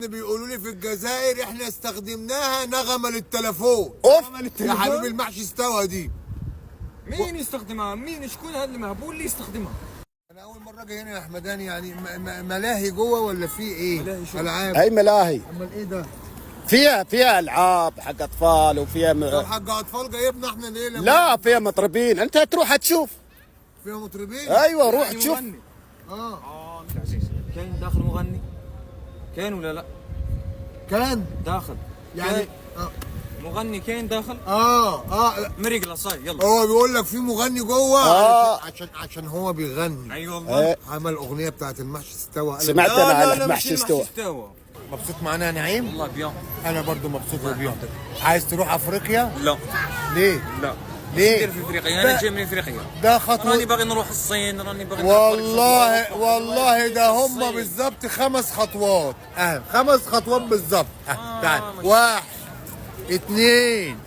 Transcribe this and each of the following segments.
بيقولوا لي في الجزائر احنا استخدمناها نغمه للتليفون. يا حبيبي المحشي استوى دي. مين يستخدمها؟ مين شكون هذا المهبول اللي يستخدمها؟ انا اول مره اجي هنا يا حمداني، يعني ملاهي جوه ولا في ايه؟ ملاهي شو؟ العاب. اي ملاهي امال ايه ده؟ فيها العاب حق اطفال وفيها طب حق اطفال جايبنا احنا ليه؟ لا فيها مطربين، انت تروح تشوف. فيها مطربين؟ ايوه روح يعني تشوف. مغني. اه انت عزيز كاين داخل مغني؟ كاين ولا لا؟ كان داخل يعني كاين مغني كاين داخل؟ مريقله صاي يلا. هو بيقول لك في مغني جوه. عشان هو بيغني. اي والله. عمل اغنيه بتاعت المحشي استوى. سمعت انا على المحشي استوى. مبسوط معانا يا نعيم؟ والله بيوم. انا برضو مبسوط بيهم. عايز تروح افريقيا؟ لا. ليه؟ لا. ليه؟ ندير في افريقيا، انا جاي من افريقيا. ده خطوه. راني باغي نروح الصين، راني باغي والله ده هم بالظبط 5 خطوات. 5 خطوات بالظبط. تعال 1 2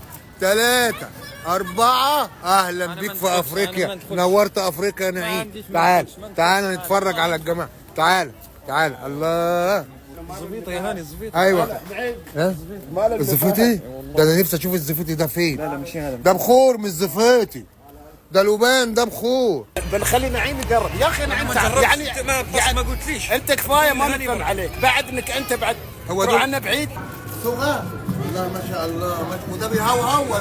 3 4. اهلا بيك في افريقيا. نورت افريقيا يا نعيم. تعال نتفرج على الجماعه. تعال الله. الزفيطه يا هاني الزفيطه. ايوه الزفيتي ده انا نفسي اشوف الزفيتي ده فين. لا مش هذا. ده بخور مش زفيتي، ده لبان، ده بخور. بنخلي نعيم يقرب يا اخي. نعيم يعني ما قلتليش انت كفايه ما نفهم عليك بعد انك انت بعد هو تروح عنا بعيد. صغار والله ما شاء الله. وده بيهوهو.